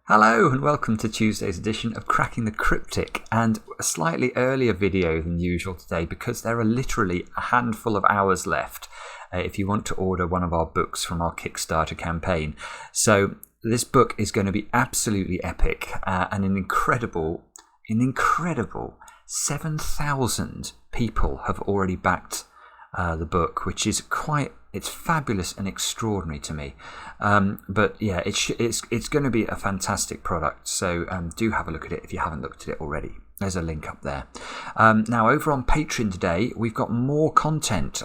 Hello and welcome to Tuesday's edition of Cracking the Cryptic, and a slightly earlier video than usual today because there are literally a handful of hours left if you want to order one of our books from our Kickstarter campaign. So this book is going to be absolutely epic and an incredible 7,000 people have already backed the book, which is it's fabulous and extraordinary to me. But yeah, it's going to be a fantastic product. So do have a look at it if you haven't looked at it already. There's a link up there. Now over on Patreon today, we've got more content.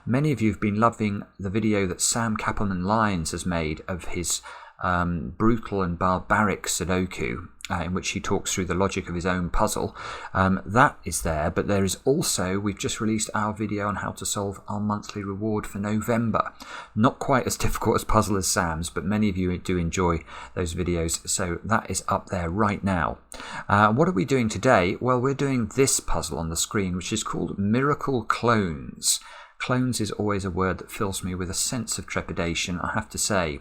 Many of you have been loving the video that Sam Kappelman-Lyons has made of his brutal and barbaric Sudoku, in which he talks through the logic of his own puzzle. That is there, but there is also, we've just released our video on how to solve our monthly reward for November. Not quite as difficult as puzzle as Sam's, but many of you do enjoy those videos, so that is up there right now. What are we doing today? Well, we're doing this puzzle on the screen, which is called Miracle Clones. Clones is always a word that fills me with a sense of trepidation, I have to say.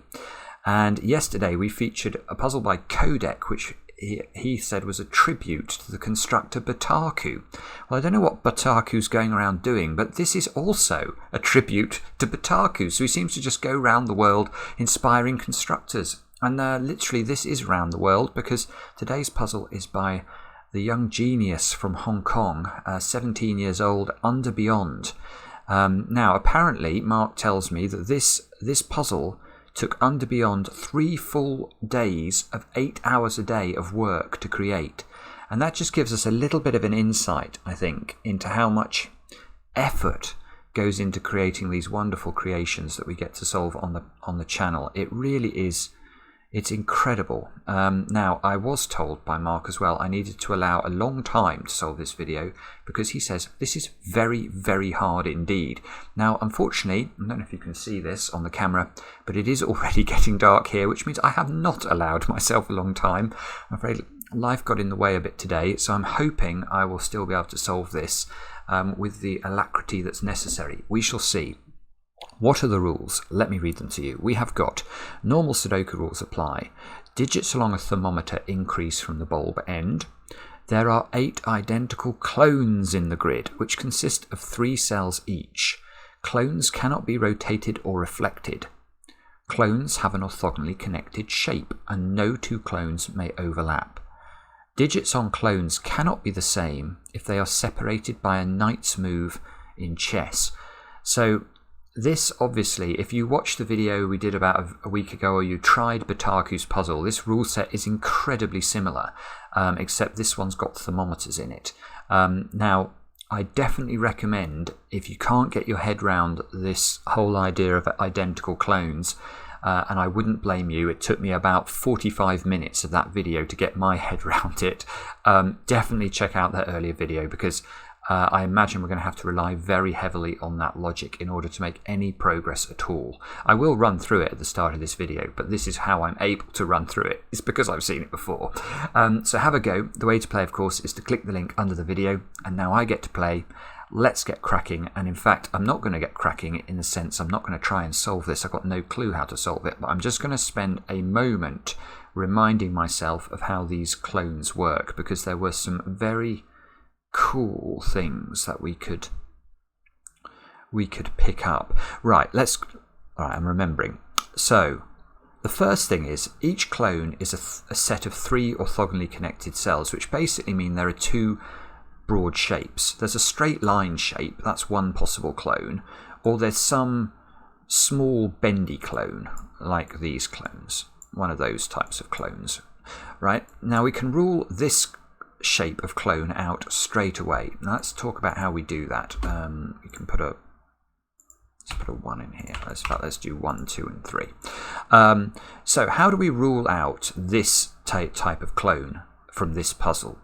And yesterday we featured a puzzle by Codec, which he said was a tribute to the constructor Botaku. Well, I don't know what Botaku's going around doing, but this is also a tribute to Botaku. So he seems to just go around the world inspiring constructors. And literally this is around the world, because today's puzzle is by the young genius from Hong Kong, 17 years old, Undar Beyond. Now, apparently, Mark tells me that this puzzle took Undar Beyond 3 full days of 8 hours a day of work to create. And that just gives us a little bit of an insight, I think, into how much effort goes into creating these wonderful creations that we get to solve on the channel. It really is, it's incredible. Now, I was told by Mark as well I needed to allow a long time to solve this video, because he says this is very, very hard indeed. Now, unfortunately, I don't know if you can see this on the camera, but it is already getting dark here, which means I have not allowed myself a long time. I'm afraid life got in the way a bit today, so I'm hoping I will still be able to solve this with the alacrity that's necessary. We shall see. What are the rules? Let me read them to you. We have got normal Sudoku rules apply. Digits along a thermometer increase from the bulb end. There are 8 identical clones in the grid, which consist of 3 cells each. Clones cannot be rotated or reflected. Clones have an orthogonally connected shape, and no 2 clones may overlap. Digits on clones cannot be the same if they are separated by a knight's move in chess. So this, obviously, if you watched the video we did about a week ago, or you tried Botaku's puzzle, this rule set is incredibly similar, except this one's got thermometers in it. Now, I definitely recommend, if you can't get your head round this whole idea of identical clones, and I wouldn't blame you, it took me about 45 minutes of that video to get my head round it, definitely check out that earlier video, because I imagine we're going to have to rely very heavily on that logic in order to make any progress at all. I will run through it at the start of this video, but this is how I'm able to run through it. It's because I've seen it before. So have a go. The way to play, of course, is to click the link under the video, and now I get to play. Let's get cracking. And in fact, I'm not going to get cracking in the sense I'm not going to try and solve this. I've got no clue how to solve it, but I'm just going to spend a moment reminding myself of how these clones work, because there were some very cool things that we could pick up. Right, I'm remembering. So the first thing is, each clone is a set of 3 orthogonally connected cells, which basically mean there are 2 broad shapes. There's a straight line shape, that's one possible clone, or there's some small bendy clone like these clones, one of those types of clones. Right, now we can rule this shape of clone out straight away. Now let's talk about how we do that. We can put a 1 in here. Let's do 1, 2, and 3. So how do we rule out this type of clone from this puzzle?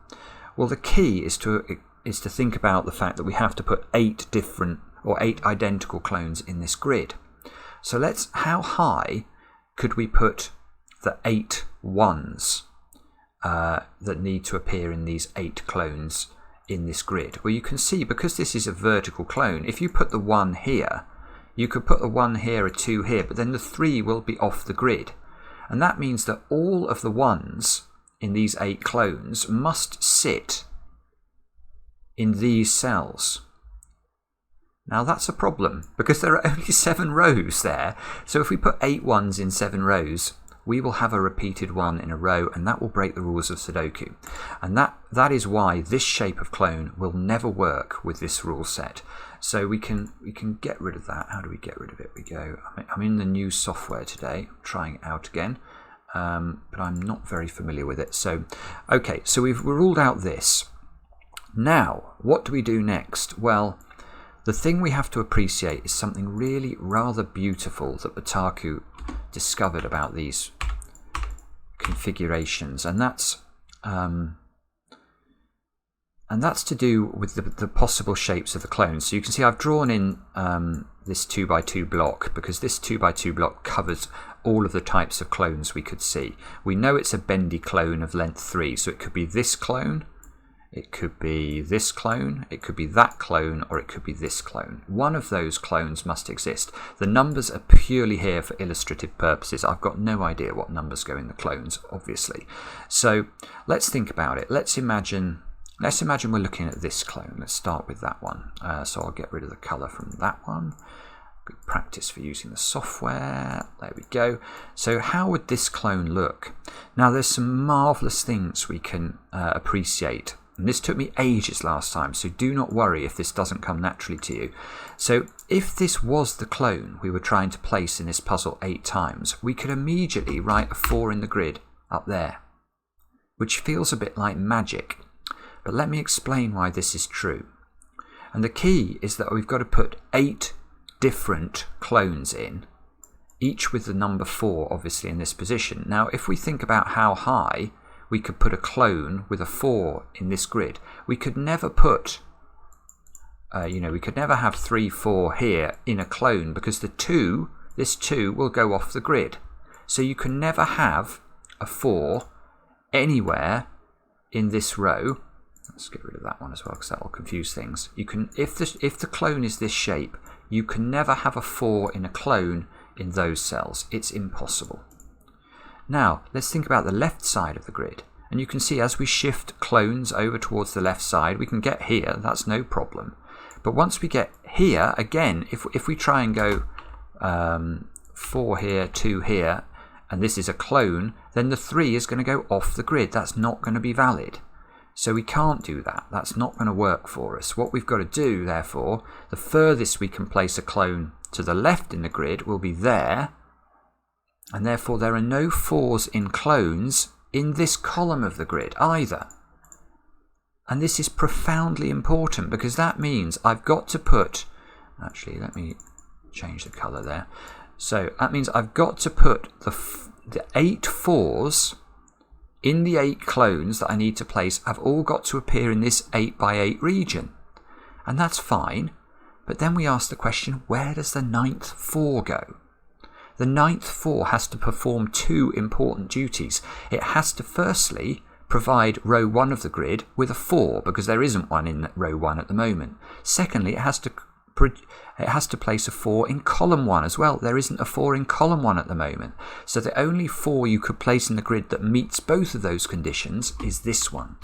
Well, the key is to think about the fact that we have to put 8 identical clones in this grid. So how high could we put the 8 ones that need to appear in these 8 clones in this grid? Well, you can see, because this is a vertical clone, if you put the 1 here, you could put a 1 here, a 2 here, but then the 3 will be off the grid. And that means that all of the ones in these 8 clones must sit in these cells. Now that's a problem because there are only 7 rows there. So if we put 8 ones in 7 rows, we will have a repeated one in a row, and that will break the rules of Sudoku. And that is why this shape of clone will never work with this rule set. So we can get rid of that. How do we get rid of it? We go, I'm in the new software today, I'm trying it out again, but I'm not very familiar with it. So, okay, so we've ruled out this. Now, what do we do next? Well, the thing we have to appreciate is something really rather beautiful that Botaku discovered about these configurations, and that's to do with the possible shapes of the clones. So you can see I've drawn in this 2x2 block because this 2x2 block covers all of the types of clones we could see. We know it's a bendy clone of length 3, so it could be this clone, it could be this clone, it could be that clone, or it could be this clone. One of those clones must exist. The numbers are purely here for illustrative purposes. I've got no idea what numbers go in the clones, obviously. So let's think about it. Let's imagine we're looking at this clone. Let's start with that one. So I'll get rid of the colour from that one. Good practice for using the software. There we go. So how would this clone look? Now there's some marvellous things we can appreciate. And this took me ages last time, so do not worry if this doesn't come naturally to you. So if this was the clone we were trying to place in this puzzle 8 times, we could immediately write a 4 in the grid up there, which feels a bit like magic. But let me explain why this is true. And the key is that we've got to put 8 different clones in, each with the number 4 obviously in this position. Now if we think about how high we could put a clone with a 4 in this grid, we could never put, we could never have 3, 4 here in a clone because this 2 will go off the grid. So you can never have a 4 anywhere in this row. Let's get rid of that one as well because that will confuse things. You can, if the clone is this shape, you can never have a 4 in a clone in those cells. It's impossible. Now, let's think about the left side of the grid. And you can see as we shift clones over towards the left side, we can get here, that's no problem. But once we get here, again, if we try and go 4 here, 2 here, and this is a clone, then the 3 is going to go off the grid. That's not going to be valid. So we can't do that. That's not going to work for us. What we've got to do, therefore, the furthest we can place a clone to the left in the grid will be there, and therefore there are no 4s in clones in this column of the grid either. And this is profoundly important because that means I've got to put, actually let me change the colour there. So that means I've got to put the 8 4s in the 8 clones that I need to place have all got to appear in this 8x8 region. And that's fine, but then we ask the question, where does the 9th 4 go? The 9th 4 has to perform 2 important duties. It has to firstly provide row 1 of the grid with a 4 because there isn't one in row 1 at the moment. Secondly, it has to place a 4 in column 1 as well. There isn't a 4 in column 1 at the moment. So the only 4 you could place in the grid that meets both of those conditions is this one.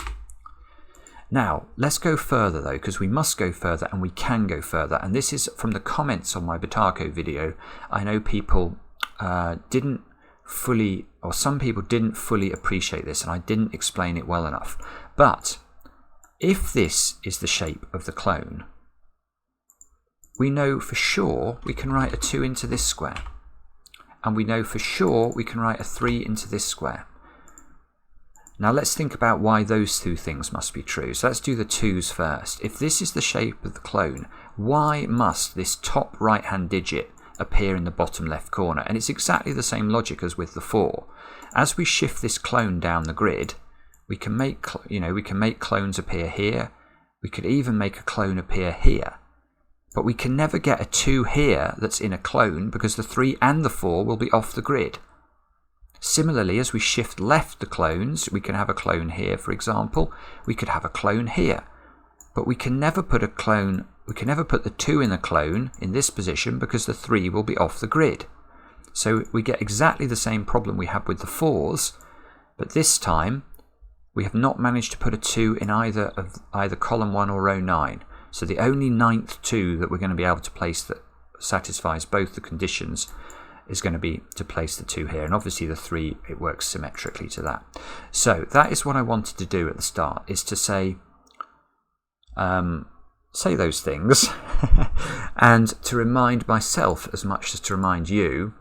Now, let's go further though, because we must go further and we can go further. And this is from the comments on my Botaku video. I know people didn't fully, or some people didn't fully appreciate this, and I didn't explain it well enough. But if this is the shape of the clone, we know for sure we can write a 2 into this square. And we know for sure we can write a 3 into this square. Now let's think about why those 2 things must be true. So let's do the 2's first. If this is the shape of the clone, why must this top right-hand digit appear in the bottom left corner? And it's exactly the same logic as with the 4. As we shift this clone down the grid, we can make clones appear here. We could even make a clone appear here. But we can never get a 2 here that's in a clone because the 3 and the 4 will be off the grid. Similarly, as we shift left the clones, we can have a clone here, for example. We could have a clone here. But we can never put the 2 in a clone in this position because the 3 will be off the grid. So we get exactly the same problem we had with the 4s, but this time we have not managed to put a 2 in either column 1 or row 9. So the only 9th 2 that we're going to be able to place that satisfies both the conditions is going to be to place the 2 here. And obviously the 3, it works symmetrically to that. So that is what I wanted to do at the start, is to say those things and to remind myself as much as to remind you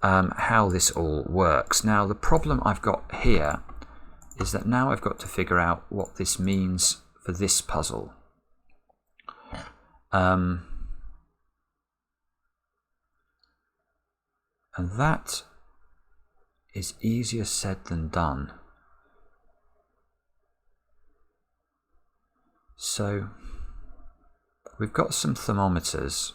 how this all works. Now the problem I've got here is that now I've got to figure out what this means for this puzzle. And that is easier said than done. So we've got some thermometers.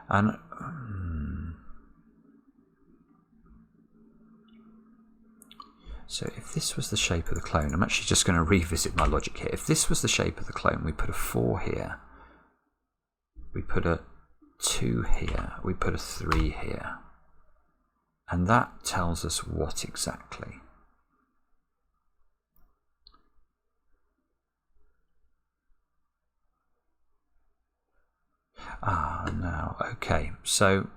And so if this was the shape of the clone, I'm actually just going to revisit my logic here. If this was the shape of the clone, we put a 4 here, we put a 2 here, we put a 3 here. And that tells us what exactly? Now, okay, so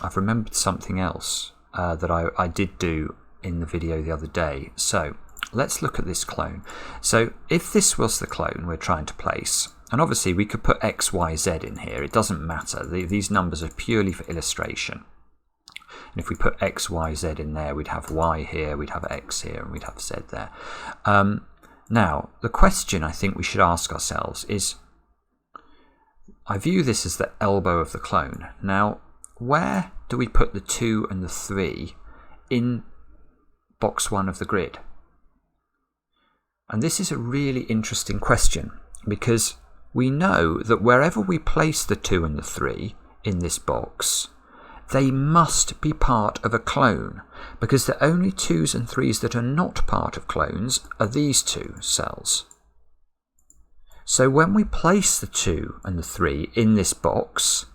I've remembered something else that I did do in the video the other day. So let's look at this clone. So if this was the clone we're trying to place, and obviously we could put X, Y, Z in here, it doesn't matter. These numbers are purely for illustration. And if we put X, Y, Z in there, we'd have Y here, we'd have X here, and we'd have Z there. Now, the question I think we should ask ourselves is, I view this as the elbow of the clone. Now, where do we put the 2 and the 3 in box 1 of the grid? And this is a really interesting question, because we know that wherever we place the 2 and the 3 in this box, they must be part of a clone, because the only 2s and 3s that are not part of clones are these 2 cells. So when we place the 2 and the 3 in this box,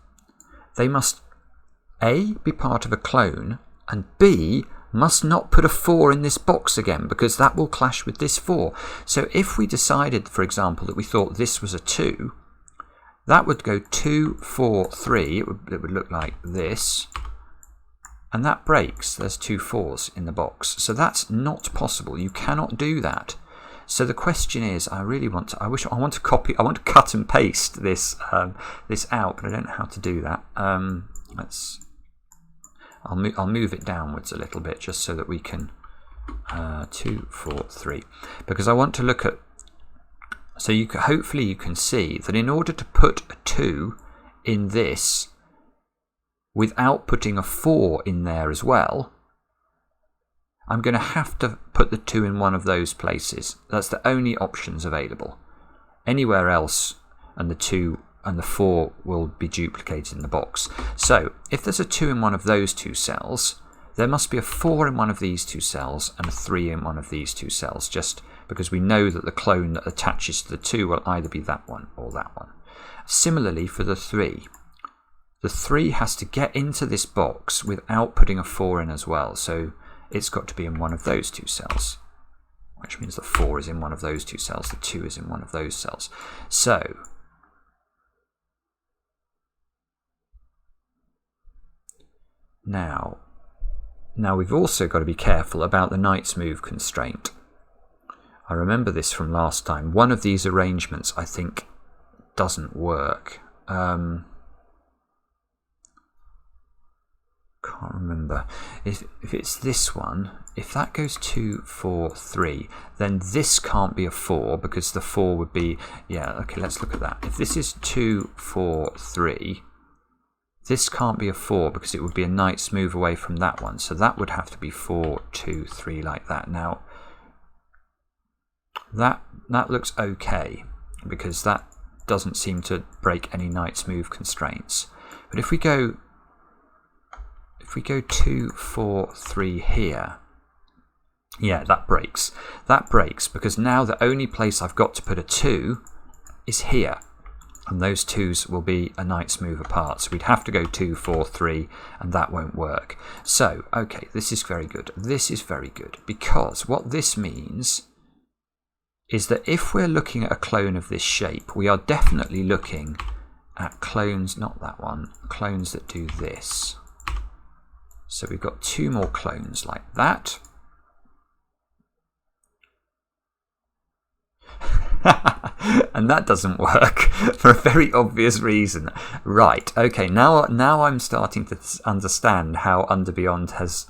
they must A, be part of a clone, and B, must not put a 4 in this box again, because that will clash with this 4. So if we decided, for example, that we thought this was a 2, that would go 2, 4, 3. It would look like this. And that breaks. There's 2 4s in the box. So that's not possible. You cannot do that. So the question is, I want to cut and paste this this out, but I don't know how to do that. I'll move it downwards a little bit just so that we can 2, 4, 3, because I want to look at. So hopefully you can see that in order to put a 2 in this without putting a 4 in there as well, I'm going to have to put the 2 in one of those places. That's the only options available. Anywhere else, and the 2 and the 4 will be duplicated in the box. So if there's a 2 in one of those 2 cells, there must be a 4 in one of these 2 cells and a 3 in one of these 2 cells, just because we know that the clone that attaches to the 2 will either be that one or that one. Similarly for the 3. The 3 has to get into this box without putting a 4 in as well. So it's got to be in one of those 2 cells, which means the 4 is in one of those 2 cells, the 2 is in one of those cells. So now we've also got to be careful about the knight's move constraint. I remember this from last time. One of these arrangements I think doesn't work. Can't remember. If it's this one, if that goes 2, 4, 3, then this can't be a 4, because the 4 would be, yeah, okay, let's look at that. If this is 2, 4, 3, this can't be a 4 because it would be a knight's move away from that one. So that would have to be 4, 2, 3 like that. Now, that looks okay, because that doesn't seem to break any knight's move constraints. But if we go 2, 4, 3 here, yeah, that breaks. That breaks because now the only place I've got to put a 2 is here. And those 2's will be a nice move apart. So we'd have to go 2, 4, 3, and that won't work. So, okay, this is very good. This is very good, because what this means is that if we're looking at a clone of this shape, we are definitely looking at clones, not that one, clones that do this. So we've got 2 more clones like that. And that doesn't work for a very obvious reason. Right, okay, now I'm starting to understand how Undar Beyond has...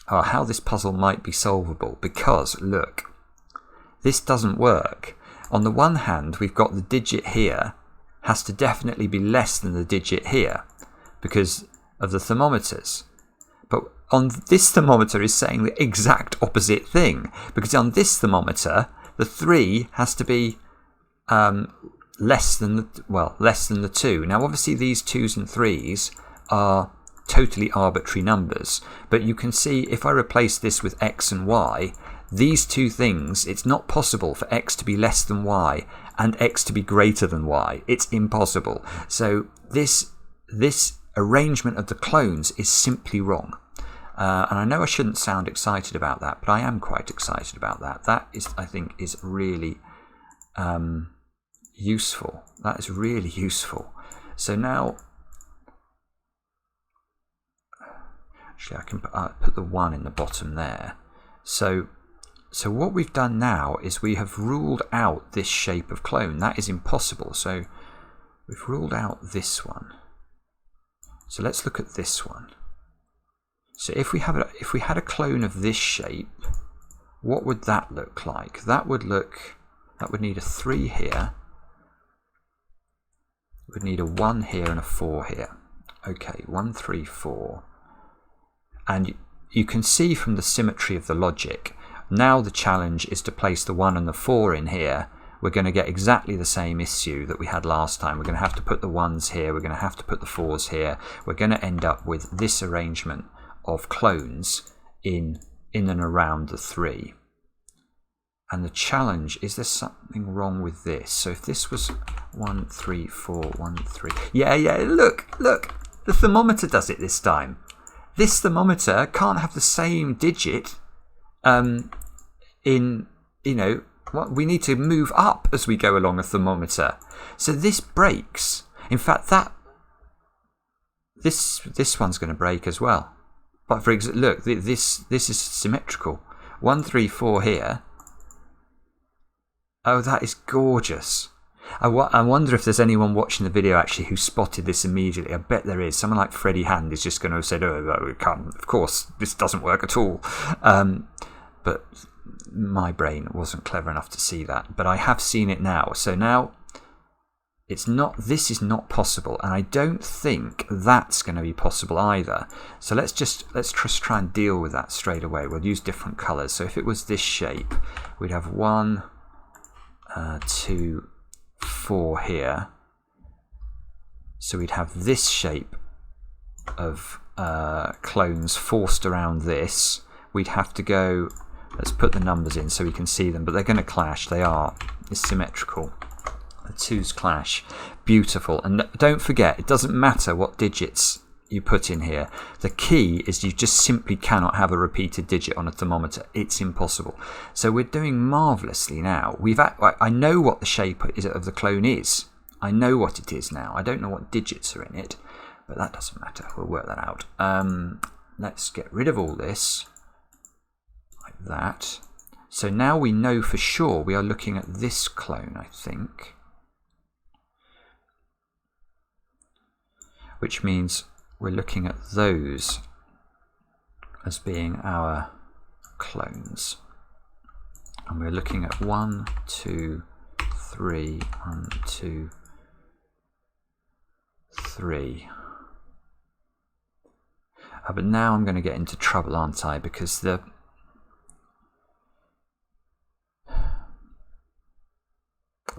how this puzzle might be solvable. Because, look, this doesn't work. On the one hand, we've got the digit here has to definitely be less than the digit here because of the thermometers. But on this thermometer is saying the exact opposite thing, because on this thermometer the 3 has to be less than the 2. Now obviously these 2's and 3's are totally arbitrary numbers, but you can see if I replace this with x and y, these 2 things, it's not possible for x to be less than y and x to be greater than y. It's impossible. So this arrangement of the clones is simply wrong. And I know I shouldn't sound excited about that, but I am quite excited about that. That is, I think, is really useful. That is really useful. So now, actually, I can put the 1 in the bottom there. So what we've done now is we have ruled out this shape of clone. That is impossible. So we've ruled out this one. So let's look at this one. So if we had a clone of this shape, what would that look like? That would need a 3 here. It would need a 1 here and a 4 here. Okay, 1, 3, 4. And you can see from the symmetry of the logic, now the challenge is to place the 1 and the 4 in here. We're going to get exactly the same issue that we had last time. We're going to have to put the 1's here. We're going to have to put the 4's here. We're going to end up with this arrangement of clones in and around the 3. And the challenge is, there's something wrong with this. So if this was 1, 3, 4, 1, 3. Yeah, look. The thermometer does it this time. This thermometer can't have the same digit we need to move up as we go along a thermometer. So this breaks. In fact, this one's going to break as well. But for example, look, this is symmetrical. 1, 3, 4 here. Oh, that is gorgeous. I wonder if there's anyone watching the video actually who spotted this immediately. I bet there is. Someone like Freddie Hand is just going to have said, "Oh, we can't. Of course, this doesn't work at all." But my brain wasn't clever enough to see that. But I have seen it now. So now this is not possible, and I don't think that's going to be possible either. So let's just try and deal with that straight away. We'll use different colours. So if it was this shape, we'd have 1, 2, 4 here. So we'd have this shape of clones forced around this. We'd have to go. Let's put the numbers in so we can see them, but they're going to clash. They are. It's symmetrical. The 2's clash. Beautiful. And don't forget, it doesn't matter what digits you put in here. The key is you just simply cannot have a repeated digit on a thermometer. It's impossible. So we're doing marvellously now. I know what the shape of the clone is. I know what it is now. I don't know what digits are in it, but that doesn't matter. We'll work that out. Let's get rid of all this. Like that. So now we know for sure we are looking at this clone, I think. Which means we're looking at those as being our clones. And we're looking at 1, 2, 3, 1, 2, 3. But now I'm going to get into trouble, aren't I? Because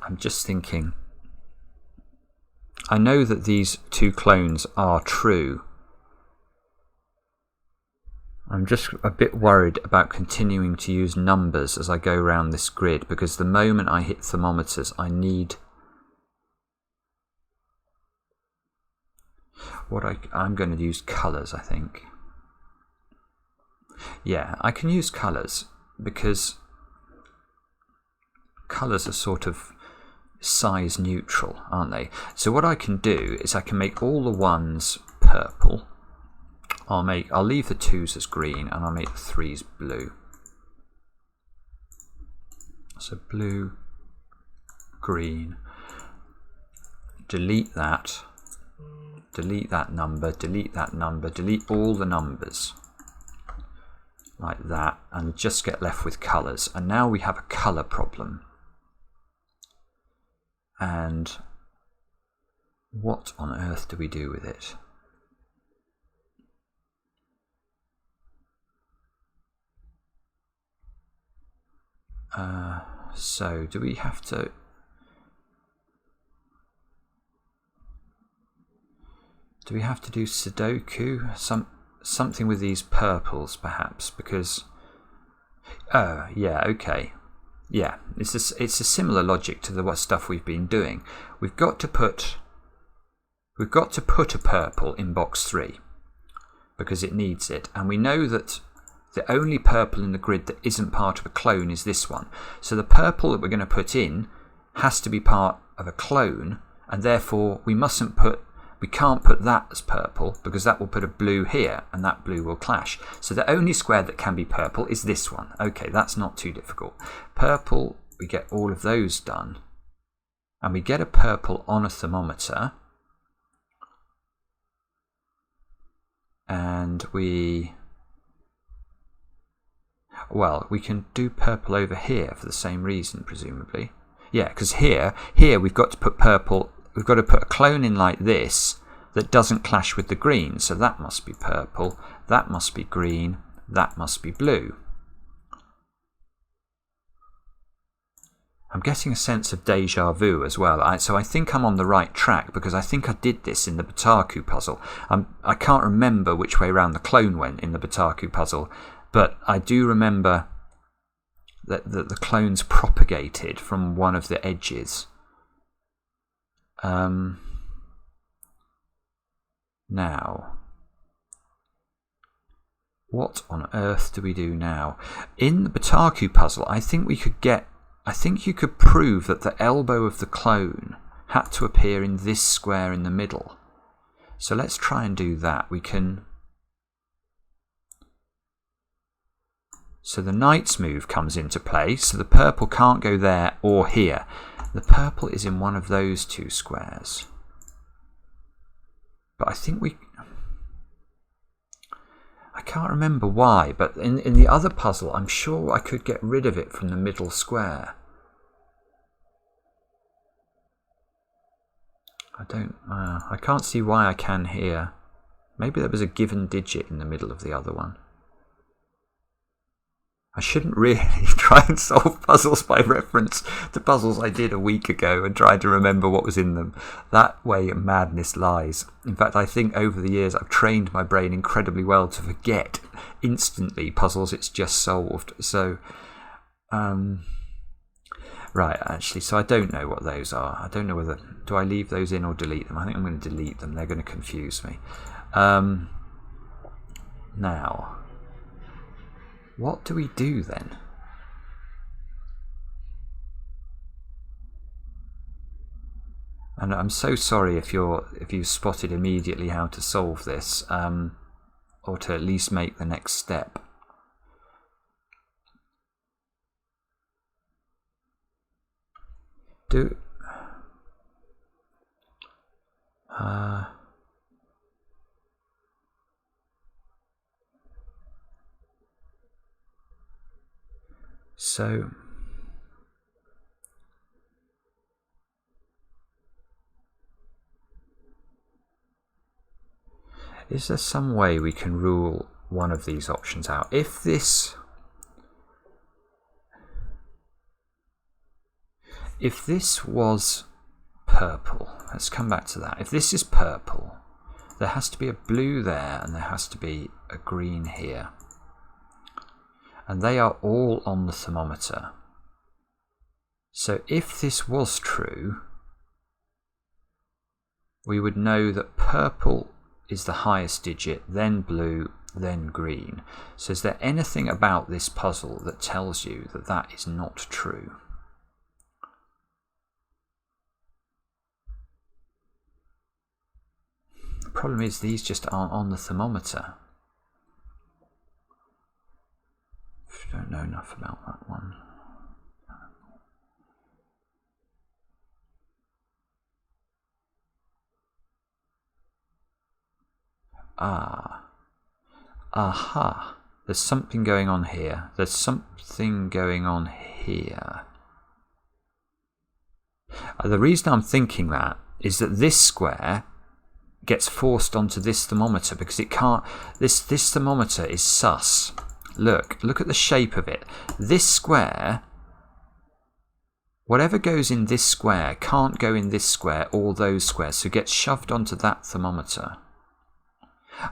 I'm just thinking, I know that these 2 clones are true. I'm just a bit worried about continuing to use numbers as I go around this grid, because the moment I hit thermometers, I need I'm going to use colours, I think. Yeah, I can use colours because colours are sort of size neutral, aren't they? So what I can do is I can make all the ones purple. I'll leave the 2s as green, and I'll make the 3s blue. So blue, green, delete that number, delete that number, delete all the numbers like that, and just get left with colours. And now we have a colour problem. And what on earth do we do with it? So do we have to do Sudoku? Something with these purples perhaps, because yeah, okay. Yeah, it's a similar logic to the stuff we've been doing. We've got to put a purple in box 3 because it needs it, and we know that the only purple in the grid that isn't part of a clone is this one. So the purple that we're going to put in has to be part of a clone, and therefore we can't put that as purple because that will put a blue here and that blue will clash. So the only square that can be purple is this one. Okay, that's not too difficult. Purple, we get all of those done. And we get a purple on a thermometer. And we can do purple over here for the same reason, presumably. Yeah, because here we've got to put purple. We've got to put a clone in like this that doesn't clash with the green. So that must be purple, that must be green, that must be blue. I'm getting a sense of deja vu as well. So I think I'm on the right track because I think I did this in the Botaku puzzle. I can't remember which way around the clone went in the Botaku puzzle, but I do remember that the clones propagated from one of the edges. Now, what on earth do we do now? In the Botaku puzzle, I think you could prove that the elbow of the clone had to appear in this square in the middle. So let's try and do that. So the knight's move comes into play, so the purple can't go there or here. The purple is in one of those two squares. But I think I can't remember why, but in the other puzzle, I'm sure I could get rid of it from the middle square. I can't see why I can here. Maybe there was a given digit in the middle of the other one. I shouldn't really try and solve puzzles by reference to puzzles I did a week ago and try to remember what was in them. That way madness lies. In fact, I think over the years I've trained my brain incredibly well to forget instantly puzzles it's just solved. So, right, actually, so I don't know what those are. I don't know whether... Do I leave those in or delete them? I think I'm going to delete them. They're going to confuse me. Now... what do we do then? And I'm so sorry if you've spotted immediately how to solve this, or to at least make the next step. So is there some way we can rule one of these options out? If this was purple, let's come back to that. If this is purple, there has to be a blue there and there has to be a green here. and they are all on the thermometer. So if this was true, we would know that purple is the highest digit, then blue, then green. So is there anything about this puzzle that tells you that that is not true? The problem is these just aren't on the thermometer. I don't know enough about that one. Aha. There's something going on here. There's something going on here. The reason I'm thinking that is that this square gets forced onto this thermometer because it can't. This thermometer is sus. Look at the shape of it. This square, whatever goes in this square can't go in this square or those squares, so it gets shoved onto that thermometer.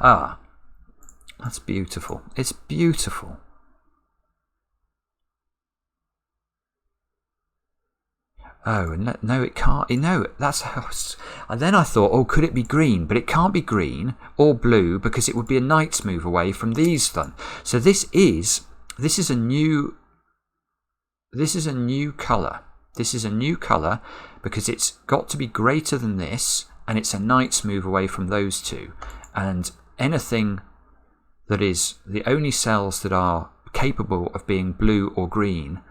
Ah, that's beautiful. It's beautiful. Oh, no, it can't. No, that's how. And then I thought, oh, could it be green? But it can't be green or blue because it would be a knight's move away from these then. So this is a new colour. This is a new colour because it's got to be greater than this, and it's a knight's move away from those two. And anything that is the only cells that are capable of being blue or green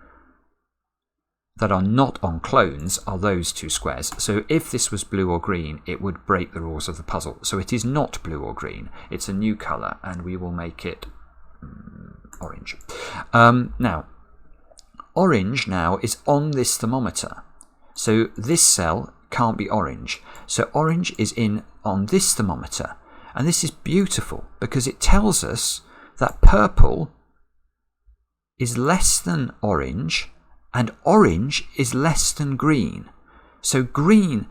that are not on clones are those two squares. So if this was blue or green, it would break the rules of the puzzle. So it is not blue or green. It's a new colour, and we will make it orange. Now, orange now is on this thermometer. So this cell can't be orange. So orange is on this thermometer. And this is beautiful because it tells us that purple is less than orange and orange is less than green. So green,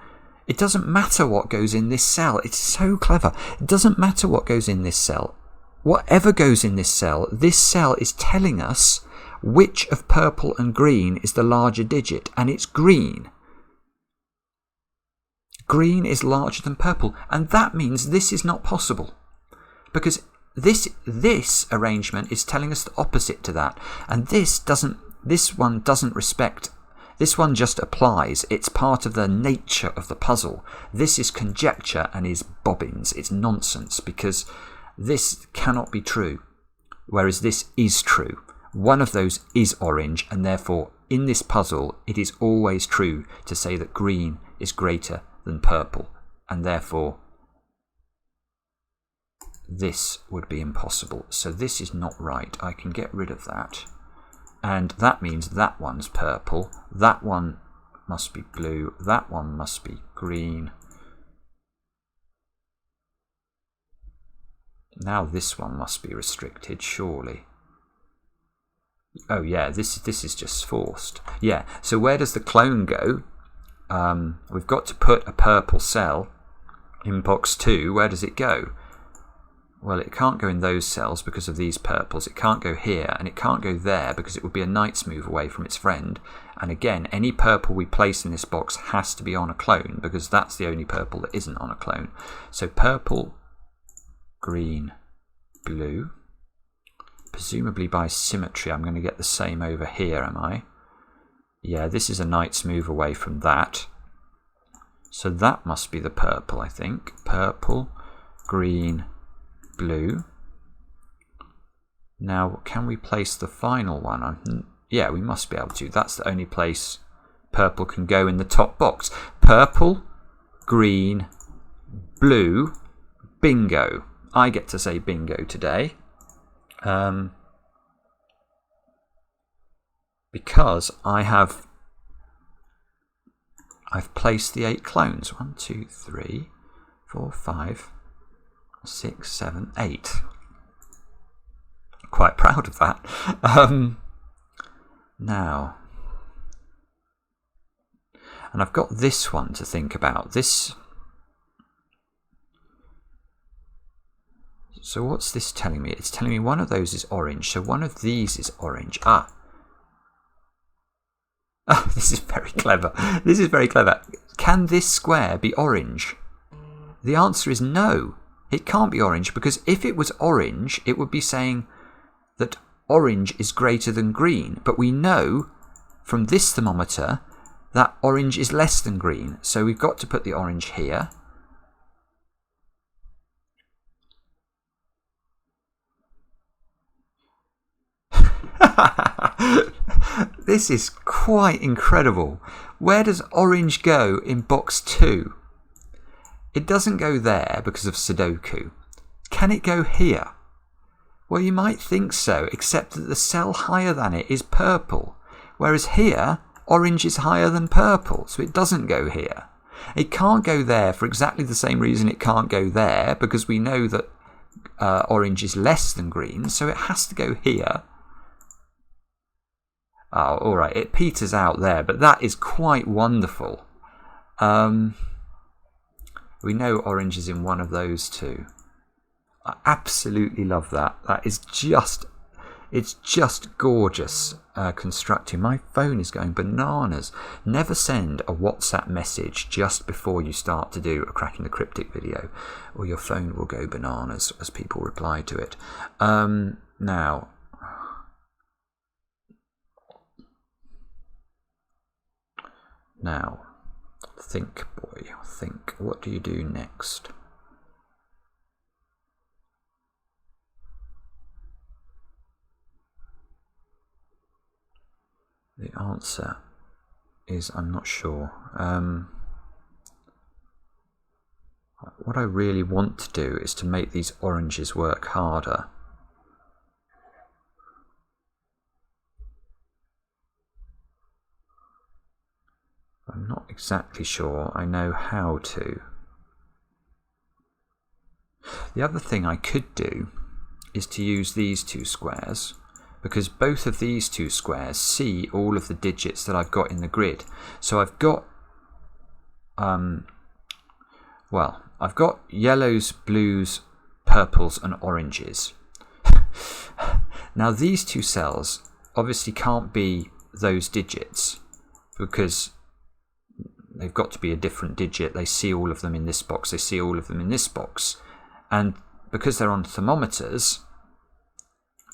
it doesn't matter what goes in this cell. It's so clever. It doesn't matter what goes in this cell. Whatever goes in this cell is telling us which of purple and green is the larger digit, and it's green. Green is larger than purple, and that means this is not possible because this arrangement is telling us the opposite to that, and this one doesn't respect. This one just applies. It's part of the nature of the puzzle. This is conjecture and is bobbins. It's nonsense because this cannot be true, whereas this is true. One of those is orange, and therefore in this puzzle it is always true to say that green is greater than purple, and therefore this would be impossible. So this is not right. I can get rid of that, and that means that one's purple, that one must be blue, that one must be green. Now this one must be restricted, surely. Oh yeah, this is just forced. Yeah, so where does the clone go? We've got to put a purple cell in box 2. Where does it go? Well, it can't go in those cells because of these purples. It can't go here, and it can't go there because it would be a knight's move away from its friend. And again, any purple we place in this box has to be on a clone because that's the only purple that isn't on a clone. So purple, green, blue. Presumably by symmetry, I'm going to get the same over here, am I? Yeah, this is a knight's move away from that. So that must be the purple, I think. Purple, green, blue. Now, can we place the final one? Yeah, we must be able to. That's the only place purple can go in the top box. Purple, green, blue, bingo. I get to say bingo today. Because I've placed the 8 clones. 1, 2, 3, 4, 5, 6, 7, 8. Quite proud of that. Now, and I've got this one to think about. This So what's this telling me? It's telling me one of those is orange, so one of these is orange. This is very clever. This is very clever. Can this square be orange? The answer is no. It can't be orange, because if it was orange, it would be saying that orange is greater than green. But we know from this thermometer that orange is less than green. So we've got to put the orange here. This is quite incredible. Where does orange go in box 2? It doesn't go there because of Sudoku. Can it go here? Well, you might think so, except that the cell higher than it is purple, whereas here, orange is higher than purple, so it doesn't go here. It can't go there for exactly the same reason it can't go there, because we know that orange is less than green, so it has to go here. Oh, all right, it peters out there, but that is quite wonderful. We know orange is in one of those two. I absolutely love that. That is just, it's just gorgeous constructing. My phone is going bananas. Never send a WhatsApp message just before you start to do a Cracking the Cryptic video, or your phone will go bananas as people reply to it. Now, think, boy, think. What do you do next? The answer is I'm not sure. What I really want to do is to make these oranges work harder. I'm not exactly sure I know how to. The other thing I could do is to use these two squares, because both of these two squares see all of the digits that I've got in the grid. So I've got, well, I've got yellows, blues, purples and oranges. Now these two cells obviously can't be those digits, because they've got to be a different digit. They see all of them in this box, they see all of them in this box. And because they're on thermometers,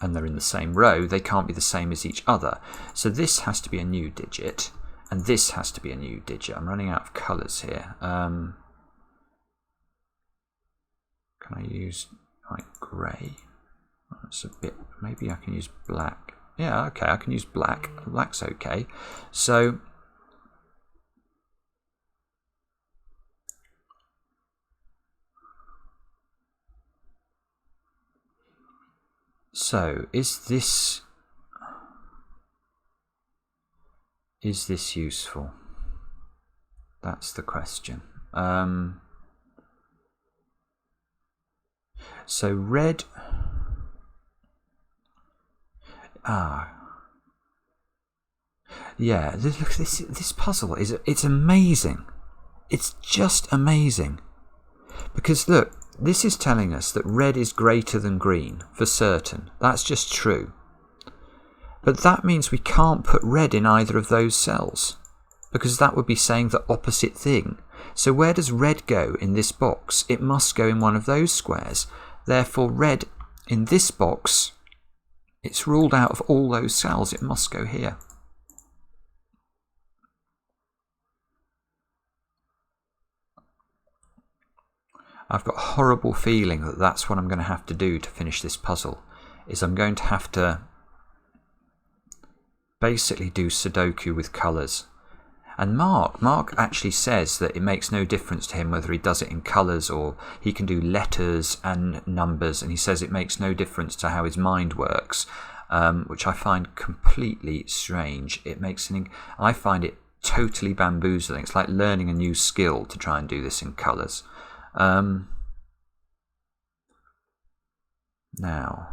and they're in the same row, they can't be the same as each other. So this has to be a new digit, and this has to be a new digit. I'm running out of colours here. Can I use like grey? That's a bit, maybe I can use black. Yeah, okay, I can use black. Black's okay. So is this useful? That's the question. So red. Yeah. Look, this puzzle it's amazing. It's just amazing. Because look, this is telling us that red is greater than green for certain. That's just true. But that means we can't put red in either of those cells, because that would be saying the opposite thing. So where does red go in this box? It must go in one of those squares. Therefore red in this box, it's ruled out of all those cells. It must go here. I've got a horrible feeling that that's what I'm going to have to do to finish this puzzle, is I'm going to have to basically do Sudoku with colours. And Mark actually says that it makes no difference to him whether he does it in colours or he can do letters and numbers, and he says it makes no difference to how his mind works, which I find completely strange. I find it totally bamboozling. It's like learning a new skill to try and do this in colours. Now,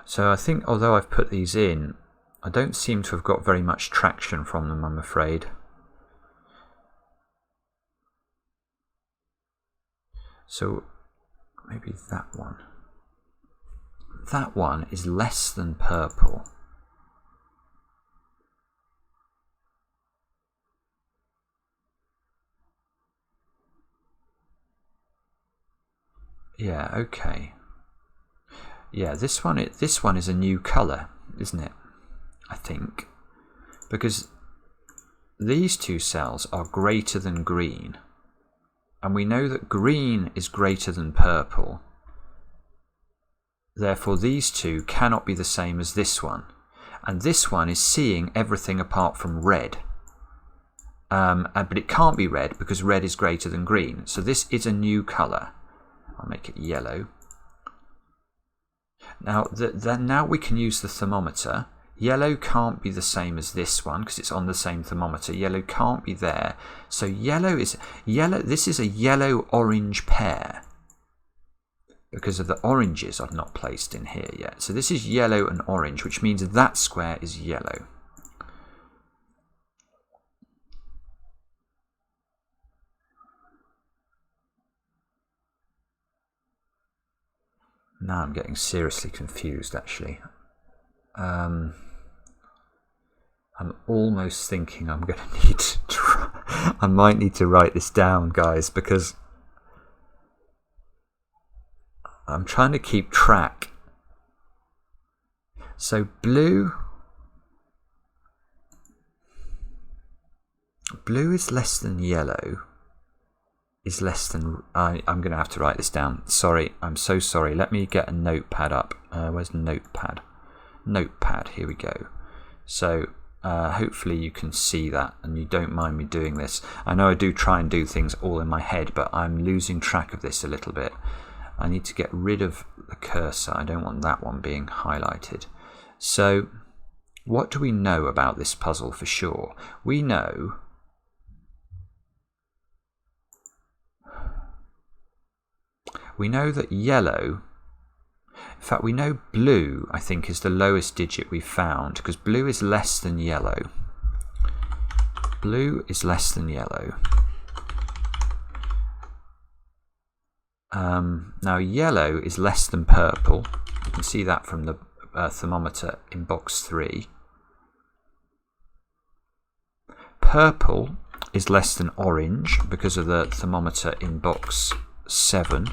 So I think although I've put these in, I don't seem to have got very much traction from them, I'm afraid. So maybe that one. That one is less than purple. Yeah, okay. Yeah, this one is a new colour, isn't it? I think. Because these two cells are greater than green. And we know that green is greater than purple. Therefore, these two cannot be the same as this one. And this one is seeing everything apart from red. But it can't be red because red is greater than green. So this is a new colour. I'll make it yellow. Now, now we can use the thermometer. Yellow can't be the same as this one because it's on the same thermometer. Yellow can't be there. So yellow. This is a yellow-orange pair because of the oranges I've not placed in here yet. So this is yellow and orange, which means that square is yellow. Now I'm getting seriously confused, actually. I'm almost thinking I'm going to need to I might need to write this down, guys, because I'm trying to keep track. So blue is less than yellow. Is less than... I'm going to have to write this down. Sorry, I'm so sorry. Let me get a notepad up. Where's notepad? Notepad, here we go. So hopefully you can see that and you don't mind me doing this. I know I do try and do things all in my head, but I'm losing track of this a little bit. I need to get rid of the cursor. I don't want that one being highlighted. So what do we know about this puzzle for sure? We know that yellow, in fact we know blue, I think, is the lowest digit we've found because blue is less than yellow. Blue is less than yellow. Now yellow is less than purple. You can see that from the thermometer in box 3. Purple is less than orange because of the thermometer in box 7.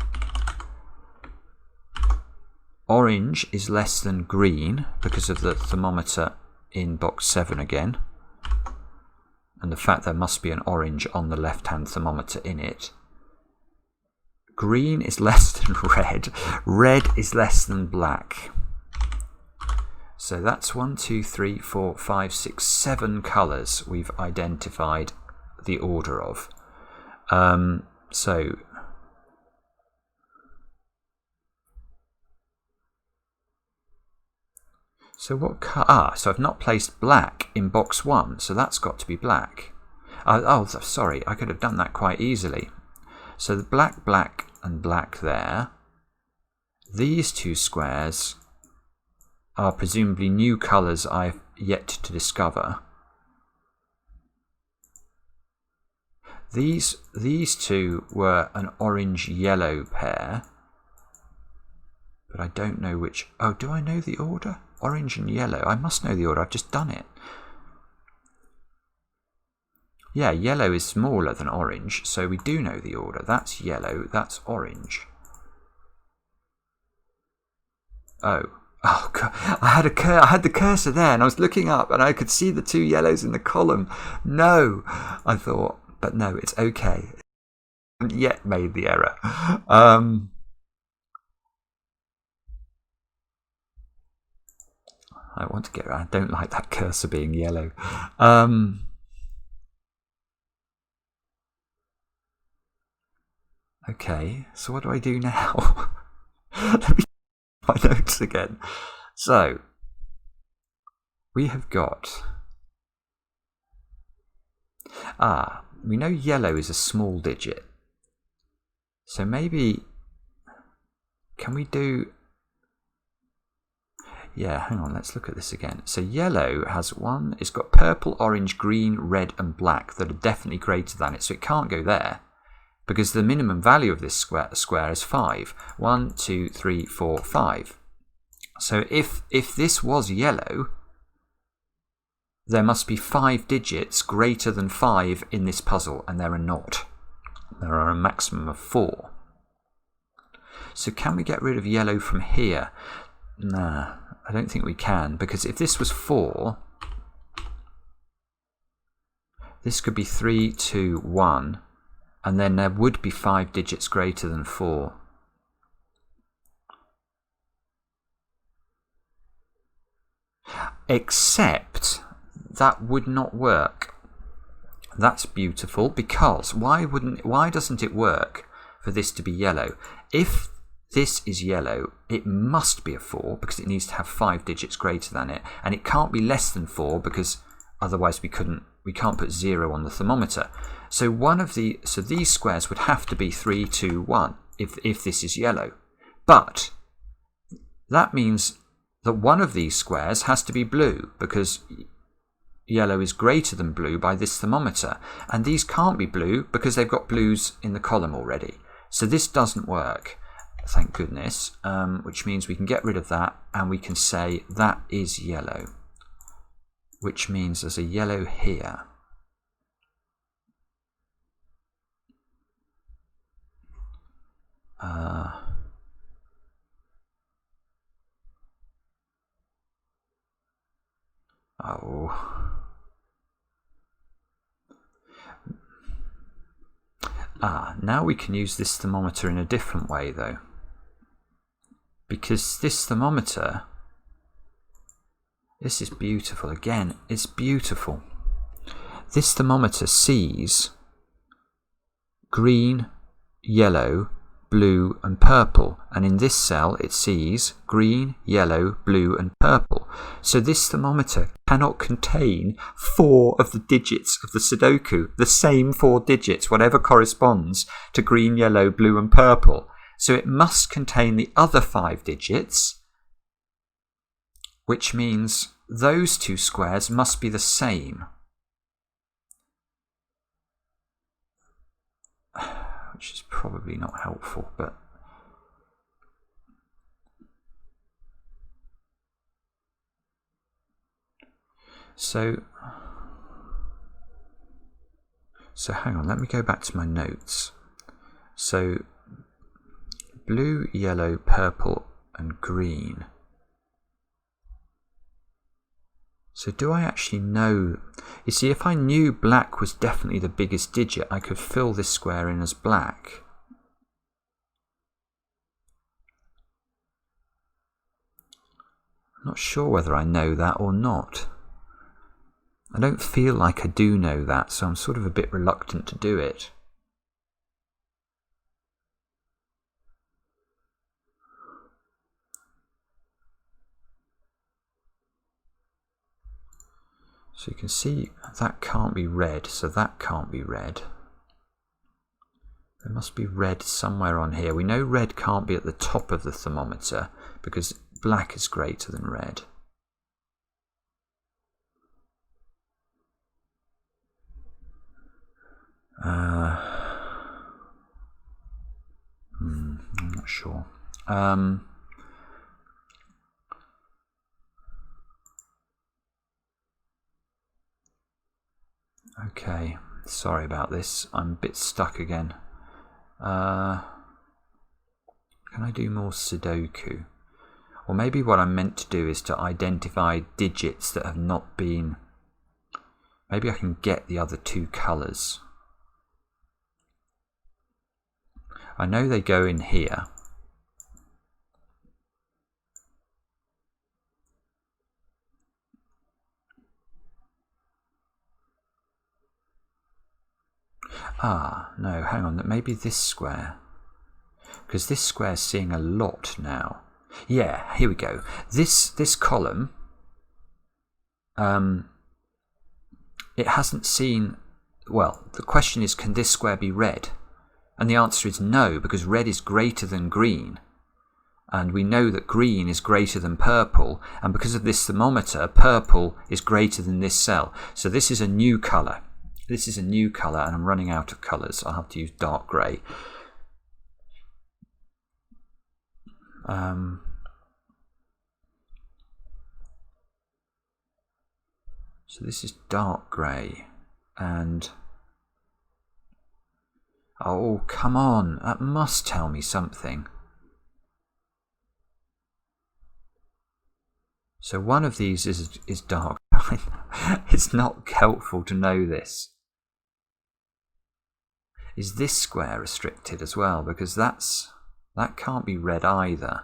Orange is less than green because of the thermometer in box 7 again, and the fact there must be an orange on the left-hand thermometer in it. Green is less than red. Red is less than black. So that's 1, 2, 3, 4, 5, 6, 7 colours we've identified the order of. So what so I've not placed black in box 1, so that's got to be black. Oh, sorry, I could have done that quite easily. So the black, black and black there. These two squares are presumably new colours I've yet to discover. These two were an orange-yellow pair, but I don't know which... Oh, do I know the order? Orange and yellow. I must know the order. I've just done it. Yeah, yellow is smaller than orange, so we do know the order. That's yellow, that's orange. Oh God. I had the cursor there and I was looking up and I could see the two yellows in the column. No, I thought, but no, it's okay. I haven't yet made the error. I want to get around. I don't like that cursor being yellow. Okay, so what do I do now? Let me my notes again. So we have got we know yellow is a small digit. So maybe can we do... Yeah, hang on, let's look at this again. So yellow has one, it's got purple, orange, green, red and black that are definitely greater than it, so it can't go there because the minimum value of this square is 5. 1, 2, 3, 4, 5. So if this was yellow, there must be 5 digits greater than 5 in this puzzle, and there are not. There are a maximum of 4. So can we get rid of yellow from here? Nah, I don't think we can, because if this was 4, this could be 3, 2, 1, and then there would be 5 digits greater than 4. Except that would not work. That's beautiful, because why doesn't it work for this to be yellow? If this is yellow, it must be a 4 because it needs to have 5 digits greater than it, and it can't be less than 4 because otherwise we can't put 0 on the thermometer. So these squares would have to be 3, 2, 1 if this is yellow. But that means that one of these squares has to be blue because yellow is greater than blue by this thermometer, and these can't be blue because they've got blues in the column already. So this doesn't work, thank goodness, which means we can get rid of that and we can say that is yellow, which means there's a yellow here. Now we can use this thermometer in a different way though, because this thermometer, this is beautiful again, it's beautiful. This thermometer sees green, yellow, blue and purple, and in this cell it sees green, yellow, blue and purple. So this thermometer cannot contain 4 of the digits of the Sudoku, the same 4 digits, whatever corresponds to green, yellow, blue and purple. So it must contain the other 5 digits, which means those 2 squares must be the same. Which is probably not helpful, but so hang on, let me go back to my notes. So blue, yellow, purple and green. So do I actually know? You see, if I knew black was definitely the biggest digit, I could fill this square in as black. I'm not sure whether I know that or not. I don't feel like I do know that, so I'm sort of a bit reluctant to do it. So you can see that can't be red, so that can't be red. There must be red somewhere on here. We know red can't be at the top of the thermometer because black is greater than red. I'm not sure. Okay, sorry about this. I'm a bit stuck again. Can I do more Sudoku? Or maybe what I'm meant to do is to identify digits that have not been... Maybe I can get the other 2 colours. I know they go in here. No, hang on, maybe this square. Because this square's seeing a lot now. Yeah, here we go. This column, it hasn't seen... Well, the question is, can this square be red? And the answer is no, because red is greater than green. and we know that green is greater than purple, and because of this thermometer, purple is greater than this cell. So this is a new colour. This is a new colour, and I'm running out of colours. I'll have to use dark grey. So this is dark grey, and oh, come on, that must tell me something. So one of these is dark. It's not helpful to know this. Is this square restricted as well? Because that can't be red either.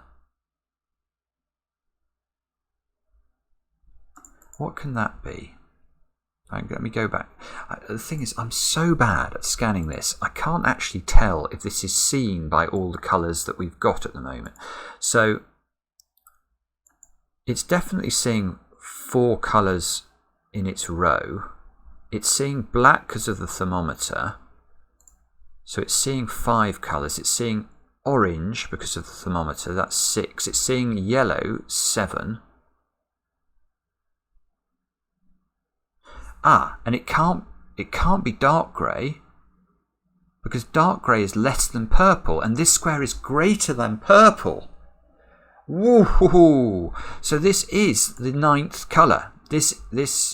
What can that be? Let me go back. The thing is, I'm so bad at scanning this, I can't actually tell if this is seen by all the colours that we've got at the moment. So it's definitely seeing 4 colours in its row. It's seeing black because of the thermometer. So it's seeing 5 colours. It's seeing orange because of the thermometer. That's 6. It's seeing yellow, 7. And it can't be dark grey, because dark grey is less than purple, and this square is greater than purple. Woohoo! So this is the 9th colour. This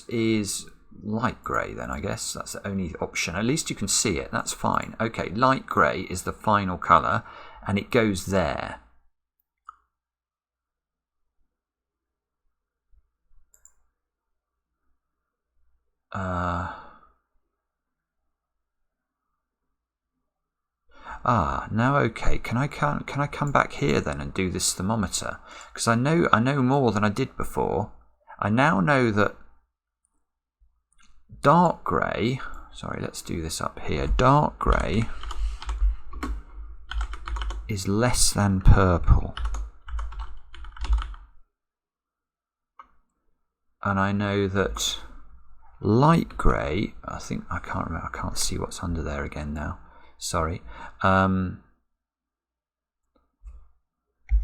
is light grey then, I guess. That's the only option. At least you can see it. That's fine. Okay, light grey is the final colour, and it goes there. Now okay. Can I come back here then and do this thermometer? Because I know more than I did before. I now know that dark grey. Sorry, let's do this up here. Dark grey is less than purple, and I know that light grey, I can't remember, I can't see what's under there again now. Sorry.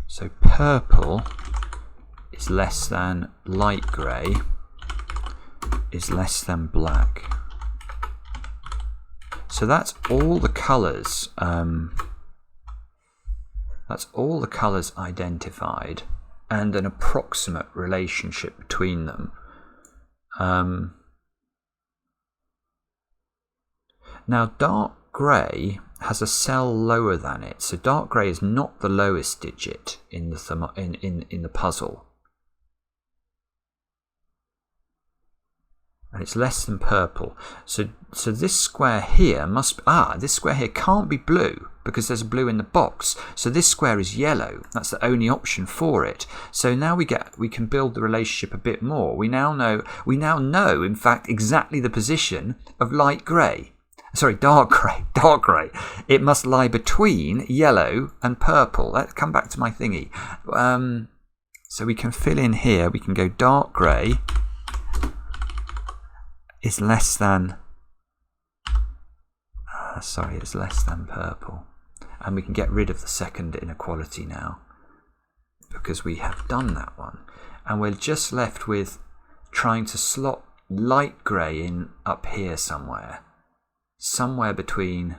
So purple is less than light grey, is less than black. So that's all the colours. That's all the colours identified, and an approximate relationship between them. Now dark grey has a cell lower than it, so dark grey is not the lowest digit in the puzzle, and it's less than purple. So this square here this square here can't be blue, because there's a blue in the box. So this square is yellow. That's the only option for it. So now we can build the relationship a bit more. We now know in fact exactly the position of light grey. Sorry, dark grey. It must lie between yellow and purple. Let's come back to my thingy. So we can fill in here. We can go dark grey is less than. It's less than purple, and we can get rid of the second inequality now, because we have done that one, and we're just left with trying to slot light grey in up here somewhere between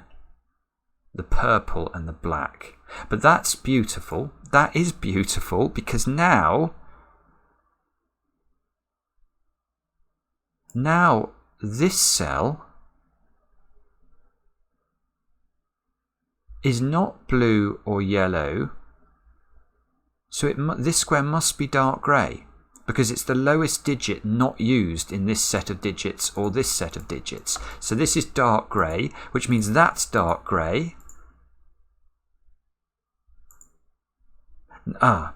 the purple and the black. But that's beautiful. That is beautiful, because now this cell is not blue or yellow, so this square must be dark grey, because it's the lowest digit not used in this set of digits or this set of digits. So this is dark grey, which means that's dark grey.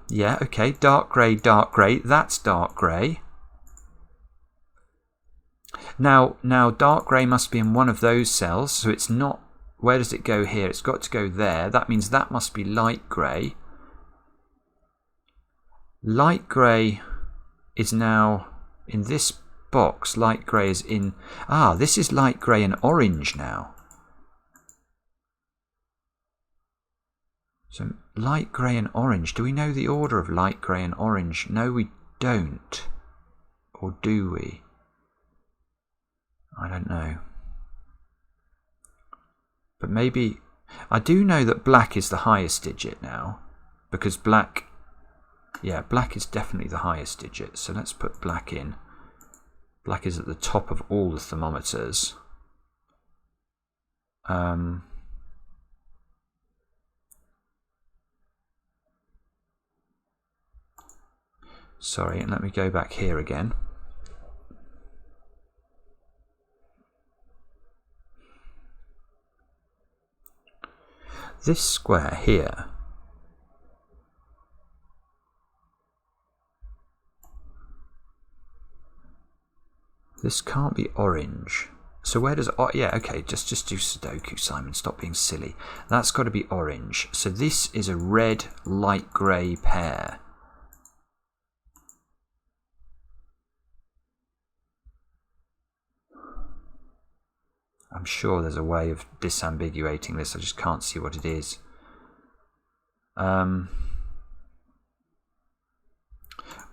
Yeah, okay, dark grey, that's dark grey. Now dark grey must be in one of those cells, so it's not. Where does it go here? It's got to go there. That means that must be light grey. Light grey is now in this box. Light grey is in. This is light grey and orange now. So light grey and orange. Do we know the order of light grey and orange? No, we don't. Or do we? I don't know. But maybe... I do know that black is the highest digit now. Because black... Yeah, black is definitely the highest digit. So let's put black in. Black is at the top of all the thermometers. Sorry, and let me go back here again. This square here, this can't be orange. So where does... Oh, yeah, okay, just do Sudoku, Simon. Stop being silly. That's got to be orange. So this is a red, light grey pair. I'm sure there's a way of disambiguating this. I just can't see what it is.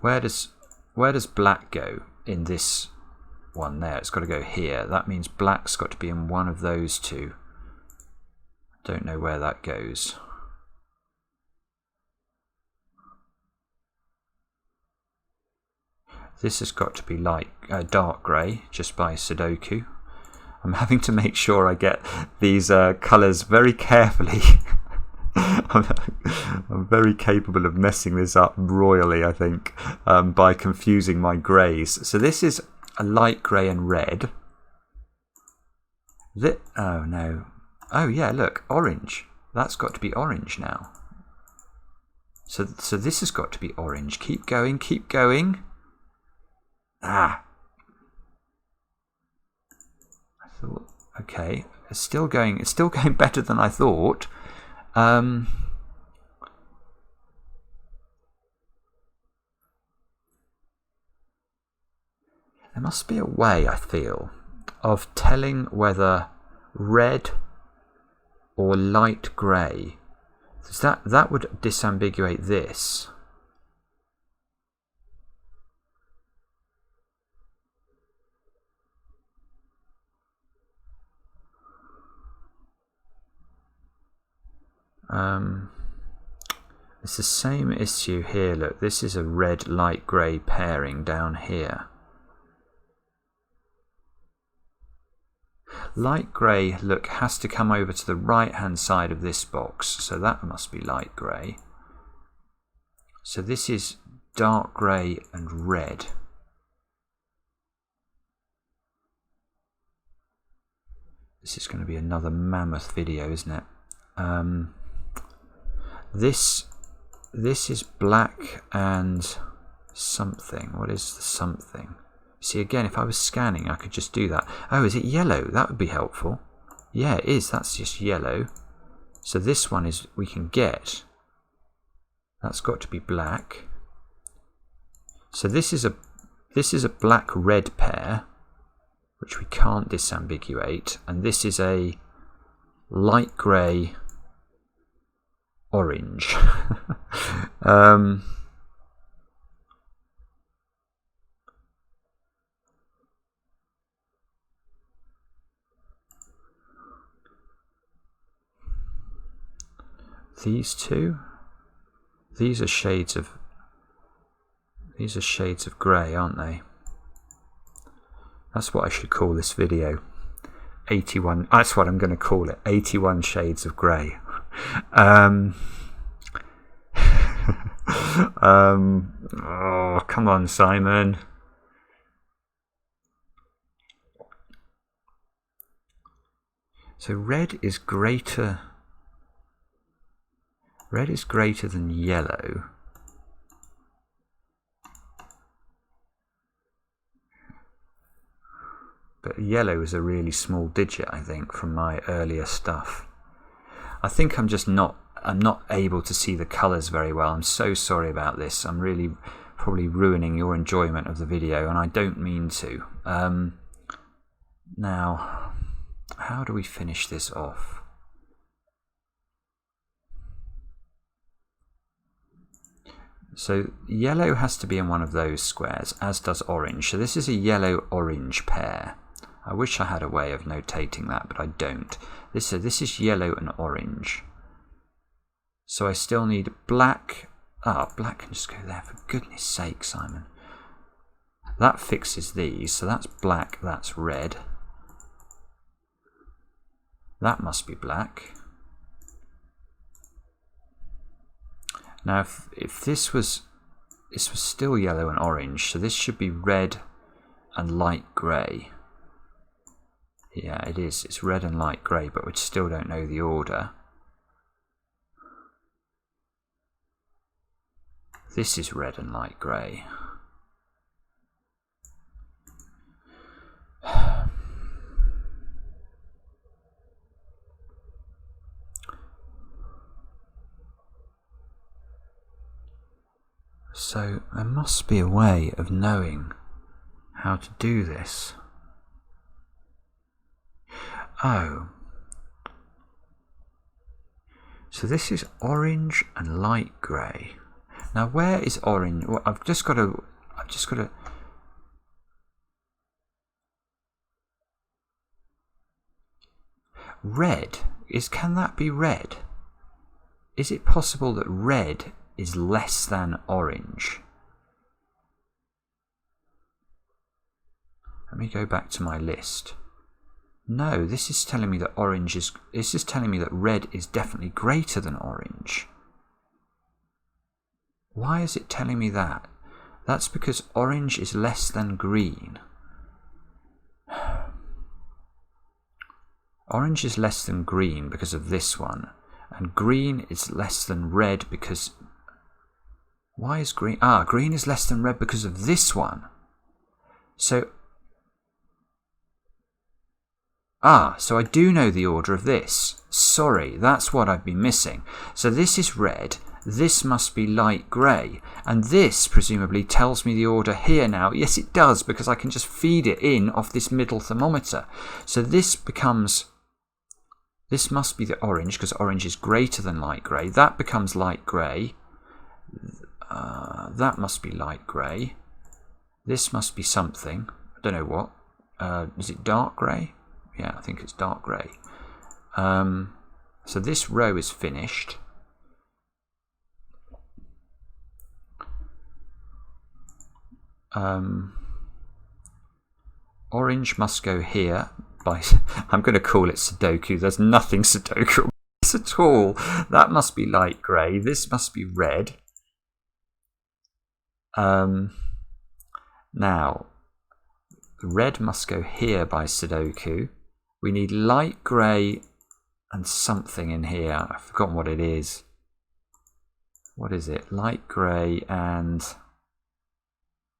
Where does black go in this one there? It's got to go here. That means black's got to be in one of those two. Don't know where that goes. This has got to be light, dark grey, just by Sudoku. I'm having to make sure I get these colours very carefully. I'm very capable of messing this up royally, I think, by confusing my greys. So this is a light grey and red. Oh no. Oh yeah, look, orange. That's got to be orange now. So this has got to be orange. Keep going, keep going. Ah. Okay, it's still going better than I thought. There must be a way, I feel, of telling whether red or light grey. That would disambiguate this. It's the same issue here. Look, this is a red light grey pairing down here. Light grey, look, has to come over to the right hand side of this box, so that must be light grey. So this is dark grey and red. This is going to be another mammoth video, isn't it? This is black and something. What is the something? See, again, if I was scanning, I could just do that. Oh, is it yellow? That would be helpful. Yeah, it is. That's just yellow. So this one is we can get. That's got to be black. So this is a black-red pair, which we can't disambiguate, and this is a light grey orange. These two, these are shades of grey, aren't they? That's what I should call this video. 81. That's what I'm going to call it. 81 shades of grey. Oh, come on, Simon. So red is greater than yellow. But yellow is a really small digit, I think, from my earlier stuff. I think I'm not able to see the colours very well. I'm so sorry about this. I'm really probably ruining your enjoyment of the video, and I don't mean to. Now, how do we finish this off? So yellow has to be in one of those squares, as does orange. So this is a yellow-orange pair. I wish I had a way of notating that, but I don't. This is yellow and orange. So I still need black. Black can just go there, for goodness sake, Simon. That fixes these, so that's black, that's red. That must be black. Now, if this was still yellow and orange, so this should be red and light grey. Yeah, it is. It's red and light grey, but we still don't know the order. This is red and light grey. So there must be a way of knowing how to do this. Oh. So this is orange and light grey. Now where is orange? Well, I've just got to red can that be red? Is it possible that red is less than orange? Let me go back to my list. No, this is telling me that red is definitely greater than orange. Why is it telling me that? That's because orange is less than green. Orange is less than green because of this one, and green is less than red because... Why is green... green is less than red because of this one. So I do know the order of this. Sorry, that's what I've been missing. So this is red, this must be light grey, and this presumably tells me the order here now. Yes, it does, because I can just feed it in off this middle thermometer. So this must be the orange, because orange is greater than light grey. That becomes light grey. That must be light grey. This must be something. I don't know what. Is it dark grey? Yeah, I think it's dark grey. So this row is finished. Orange must go here. I'm going to call it Sudoku. There's nothing Sudoku at all. That must be light grey. This must be red. Now, red must go here by Sudoku. We need light grey and something in here. I've forgotten what it is. What is it? Light grey and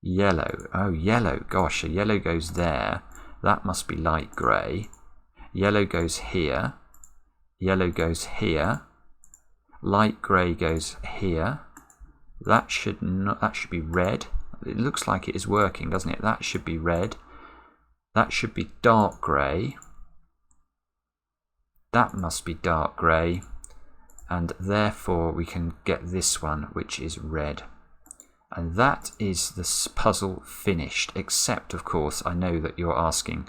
yellow. Oh, yellow. Gosh, so yellow goes there. That must be light grey. Yellow goes here. Yellow goes here. Light grey goes here. That should be red. It looks like it is working, doesn't it? That should be red. That should be dark grey. That must be dark grey. And therefore we can get this one, which is red. And that is the puzzle finished, except, of course, I know that you're asking,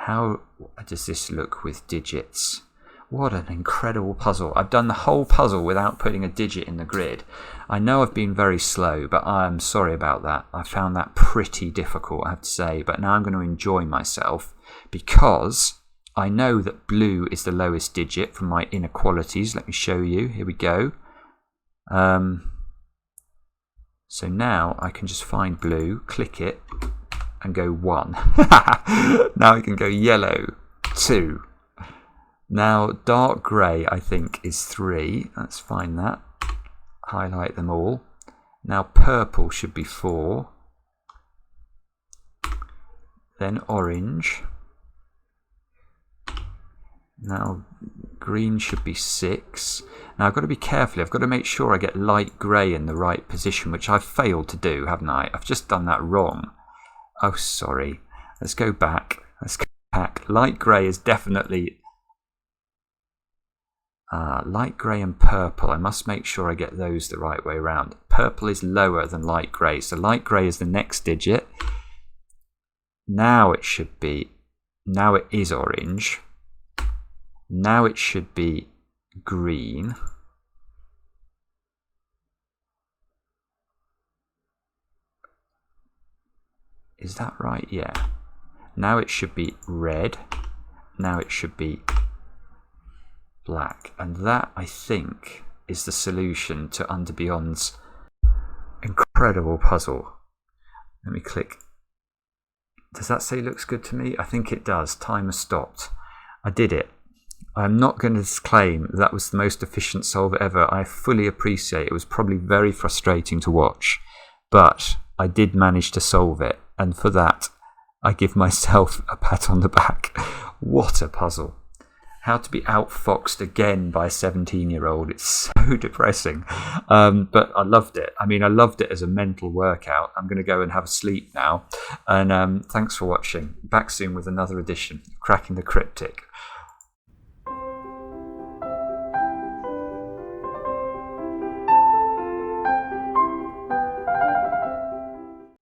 how does this look with digits? What an incredible puzzle. I've done the whole puzzle without putting a digit in the grid. I know I've been very slow, but I'm sorry about that. I found that pretty difficult, I have to say, but now I'm going to enjoy myself because I know that blue is the lowest digit from my inequalities. Let me show you. Here we go. So now I can just find blue, click it, and go 1. Now I can go yellow, 2. Now dark grey, I think, is 3. Let's find that. Highlight them all. Now purple should be 4. Then orange. Now green should be 6. Now I've got to be careful. I've got to make sure I get light grey in the right position, which I've failed to do, haven't I? I've just done that wrong. Oh, sorry. Let's go back. Light grey is definitely... Light grey and purple. I must make sure I get those the right way around. Purple is lower than light grey, so light grey is the next digit. Now it should be, now it is orange. Now it should be green. Is that right? Yeah. Now it should be red. Now it should be black. And that, I think, is the solution to Undar Beyond's incredible puzzle. Let me click. Does that say looks good to me? I think it does. Timer stopped. I did it. I'm not going to claim that was the most efficient solve ever. I fully appreciate it was probably very frustrating to watch, but I did manage to solve it, and for that I give myself a pat on the back. What a puzzle. How to be outfoxed again by a 17-year-old. It's so depressing. But I loved it. I mean, I loved it as a mental workout. I'm going to go and have a sleep now. And thanks for watching. Back soon with another edition of Cracking the Cryptic.